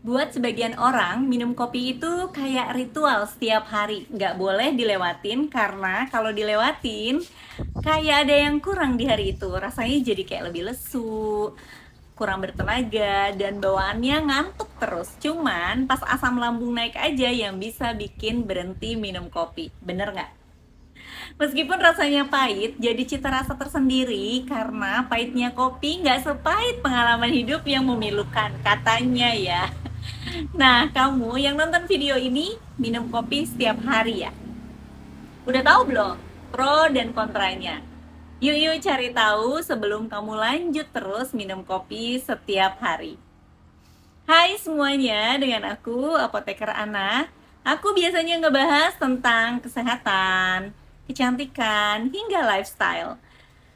Buat sebagian orang, minum kopi itu kayak ritual setiap hari. Nggak boleh dilewatin, karena kalau dilewatin, kayak ada yang kurang di hari itu. Rasanya jadi kayak lebih lesu, kurang bertenaga, dan bawaannya ngantuk terus. Cuman pas asam lambung naik aja yang bisa bikin berhenti minum kopi. Bener nggak? Meskipun rasanya pahit, jadi cita rasa tersendiri karena pahitnya kopi nggak sepahit pengalaman hidup yang memilukan, katanya ya. Nah, kamu yang nonton video ini minum kopi setiap hari ya? Udah tahu belum pro dan kontranya? Yuk cari tahu sebelum kamu lanjut terus minum kopi setiap hari. Hai semuanya, dengan aku Apoteker Ana. Aku biasanya ngebahas tentang kesehatan, kecantikan, hingga lifestyle.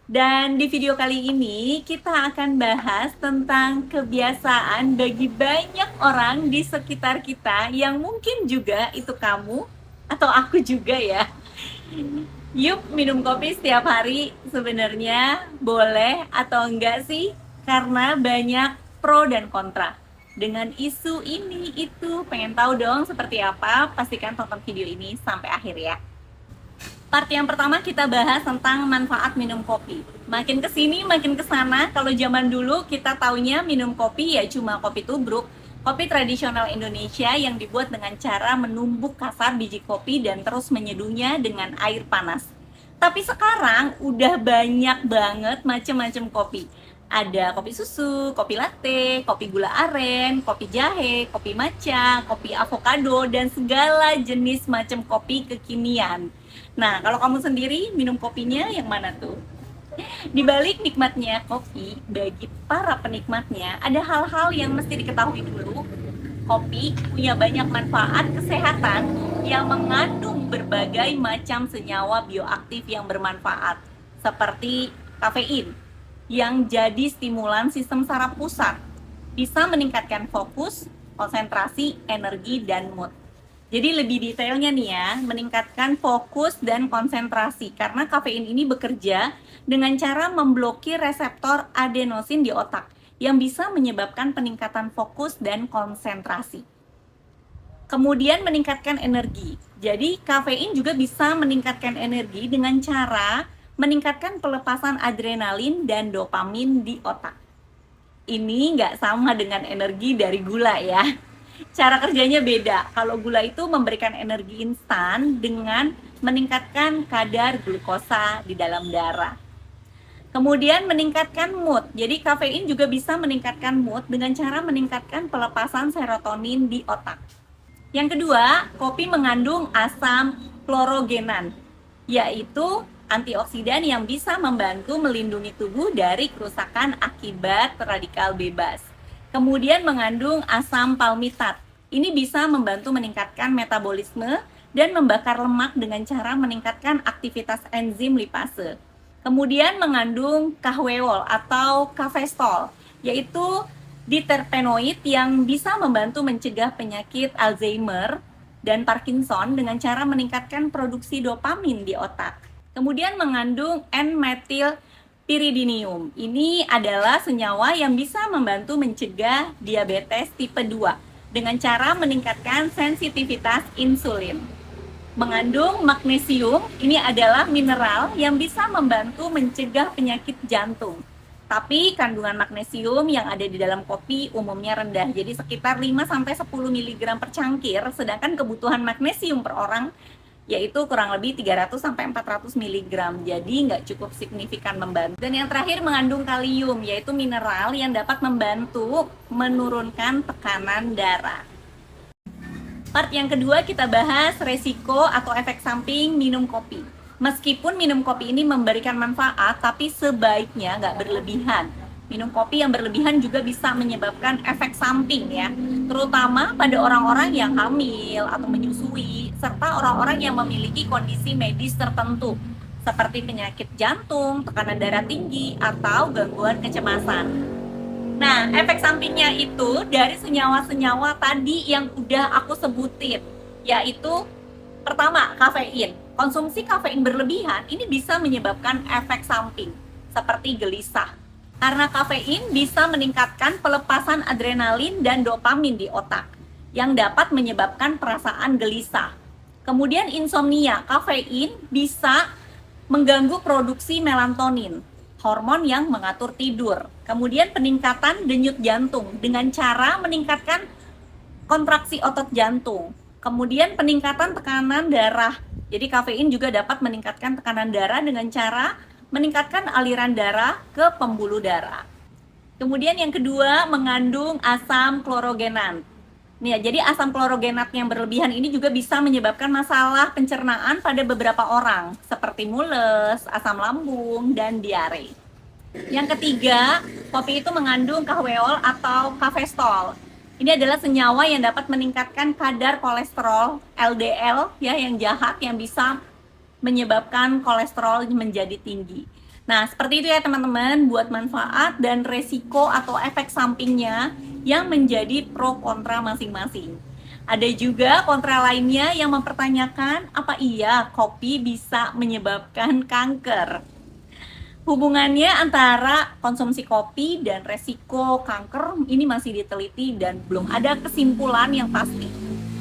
Dan di video kali ini kita akan bahas tentang kebiasaan bagi banyak orang di sekitar kita yang mungkin juga itu kamu atau aku juga ya. Yuk minum kopi setiap hari sebenarnya boleh atau enggak sih? Karena banyak pro dan kontra. Dengan isu ini itu pengen tahu dong seperti apa? Pastikan tonton video ini sampai akhir ya. Part yang pertama kita bahas tentang manfaat minum kopi. Makin kesini makin kesana, kalau zaman dulu kita taunya minum kopi ya cuma kopi tubruk, kopi tradisional Indonesia yang dibuat dengan cara menumbuk kasar biji kopi dan terus menyeduhnya dengan air panas. Tapi sekarang udah banyak banget macam-macam kopi. Ada kopi susu, kopi latte, kopi gula aren, kopi jahe, kopi matcha, kopi avocado, dan segala jenis macam kopi kekinian. Nah, kalau kamu sendiri minum kopinya yang mana tuh? Di balik nikmatnya kopi, bagi para penikmatnya, ada hal-hal yang mesti diketahui dulu. Kopi punya banyak manfaat kesehatan yang mengandung berbagai macam senyawa bioaktif yang bermanfaat, seperti kafein, yang jadi stimulan sistem saraf pusat, bisa meningkatkan fokus, konsentrasi, energi, dan mood. Jadi lebih detailnya nih ya, meningkatkan fokus dan konsentrasi karena kafein ini bekerja dengan cara memblokir reseptor adenosin di otak yang bisa menyebabkan peningkatan fokus dan konsentrasi. Kemudian meningkatkan energi. Jadi kafein juga bisa meningkatkan energi dengan cara meningkatkan pelepasan adrenalin dan dopamin di otak. Ini nggak sama dengan energi dari gula ya. Cara kerjanya beda. Kalau gula itu memberikan energi instan dengan meningkatkan kadar glukosa di dalam darah. Kemudian meningkatkan mood. Jadi kafein juga bisa meningkatkan mood dengan cara meningkatkan pelepasan serotonin di otak. Yang kedua, kopi mengandung asam klorogenan, yaitu antioksidan yang bisa membantu melindungi tubuh dari kerusakan akibat radikal bebas. Kemudian mengandung asam palmitat. Ini bisa membantu meningkatkan metabolisme dan membakar lemak dengan cara meningkatkan aktivitas enzim lipase. Kemudian mengandung kahweol atau kafestol, yaitu diterpenoid yang bisa membantu mencegah penyakit Alzheimer dan Parkinson dengan cara meningkatkan produksi dopamin di otak. Kemudian mengandung N-metil piridinium. Ini adalah senyawa yang bisa membantu mencegah diabetes tipe 2 dengan cara meningkatkan sensitivitas insulin. Mengandung magnesium, ini adalah mineral yang bisa membantu mencegah penyakit jantung. Tapi kandungan magnesium yang ada di dalam kopi umumnya rendah, jadi sekitar 5-10 mg per cangkir, sedangkan kebutuhan magnesium per orang yaitu kurang lebih 300-400 mg, jadi nggak cukup signifikan membantu. Dan yang terakhir mengandung kalium, yaitu mineral yang dapat membantu menurunkan tekanan darah. Part yang kedua kita bahas resiko atau efek samping minum kopi. Meskipun minum kopi ini memberikan manfaat, tapi sebaiknya nggak berlebihan. Minum kopi yang berlebihan juga bisa menyebabkan efek samping ya, terutama pada orang-orang yang hamil atau menyusui, serta orang-orang yang memiliki kondisi medis tertentu, seperti penyakit jantung, tekanan darah tinggi, atau gangguan kecemasan. Nah, efek sampingnya itu dari senyawa-senyawa tadi yang udah aku sebutin, yaitu pertama, kafein. Konsumsi kafein berlebihan ini bisa menyebabkan efek samping seperti gelisah, Karena kafein bisa meningkatkan pelepasan adrenalin dan dopamin di otak yang dapat menyebabkan perasaan gelisah. Kemudian insomnia, kafein bisa mengganggu produksi melatonin, hormon yang mengatur tidur. Kemudian peningkatan denyut jantung dengan cara meningkatkan kontraksi otot jantung. Kemudian peningkatan tekanan darah. Jadi kafein juga dapat meningkatkan tekanan darah dengan cara meningkatkan aliran darah ke pembuluh darah. Kemudian yang kedua, mengandung asam klorogenat. Nih ya, jadi asam klorogenat yang berlebihan ini juga bisa menyebabkan masalah pencernaan pada beberapa orang, seperti mules, asam lambung, dan diare. Yang ketiga, kopi itu mengandung kahweol atau kafestol. Ini adalah senyawa yang dapat meningkatkan kadar kolesterol LDL ya yang jahat yang bisa menyebabkan kolesterol menjadi tinggi. Nah, seperti itu ya teman-teman, buat manfaat dan resiko atau efek sampingnya yang menjadi pro kontra masing-masing. Ada juga kontra lainnya yang mempertanyakan apa iya kopi bisa menyebabkan kanker. Hubungannya antara konsumsi kopi dan resiko kanker ini masih diteliti dan belum ada kesimpulan yang pasti.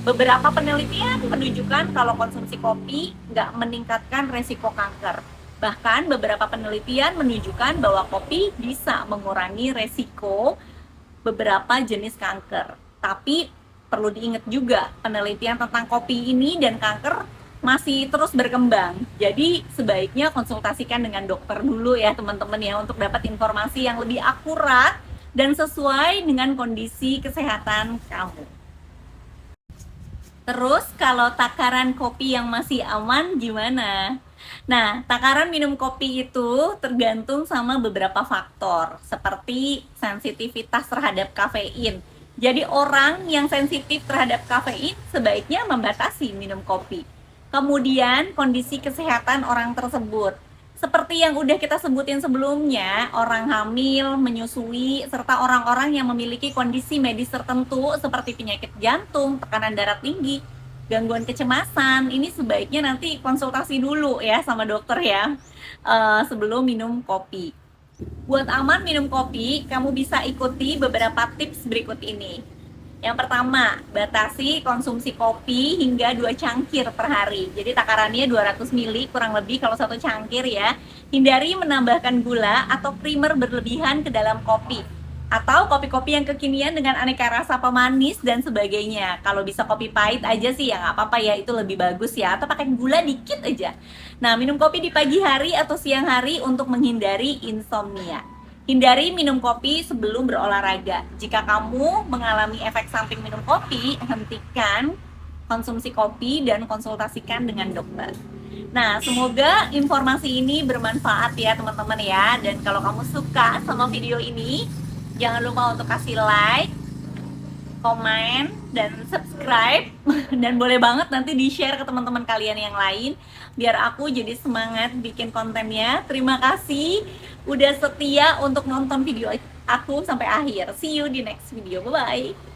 Beberapa penelitian menunjukkan kalau konsumsi kopi nggak meningkatkan resiko kanker. Bahkan beberapa penelitian menunjukkan bahwa kopi bisa mengurangi resiko beberapa jenis kanker. Tapi perlu diingat juga, penelitian tentang kopi ini dan kanker masih terus berkembang. Jadi sebaiknya konsultasikan dengan dokter dulu ya teman-teman ya untuk dapat informasi yang lebih akurat dan sesuai dengan kondisi kesehatan kamu. Terus kalau takaran kopi yang masih aman gimana? Nah, takaran minum kopi itu tergantung sama beberapa faktor seperti sensitivitas terhadap kafein. Jadi orang yang sensitif terhadap kafein sebaiknya membatasi minum kopi. Kemudian kondisi kesehatan orang tersebut. Seperti yang udah kita sebutin sebelumnya, orang hamil, menyusui, serta orang-orang yang memiliki kondisi medis tertentu seperti penyakit jantung, tekanan darah tinggi, gangguan kecemasan, ini sebaiknya nanti konsultasi dulu ya sama dokter ya sebelum minum kopi. Buat aman minum kopi, kamu bisa ikuti beberapa tips berikut ini. Yang pertama, batasi konsumsi kopi hingga 2 cangkir per hari. Jadi takarannya 200 ml kurang lebih kalau 1 cangkir ya. Hindari menambahkan gula atau primer berlebihan ke dalam kopi. Atau kopi-kopi yang kekinian dengan aneka rasa pemanis dan sebagainya. Kalau bisa kopi pahit aja sih ya nggak apa-apa ya, itu lebih bagus ya. Atau pakai gula dikit aja. Nah, minum kopi di pagi hari atau siang hari untuk menghindari insomnia. Hindari minum kopi sebelum berolahraga. Jika kamu mengalami efek samping minum kopi, hentikan konsumsi kopi dan konsultasikan dengan dokter. Nah, semoga informasi ini bermanfaat ya teman-teman ya. Dan kalau kamu suka sama video ini, jangan lupa untuk kasih like, komen, dan subscribe. Dan boleh banget nanti di-share ke teman-teman kalian yang lain biar aku jadi semangat bikin kontennya. Terima kasih udah setia untuk nonton video aku sampai akhir. See you di next video. Bye-bye.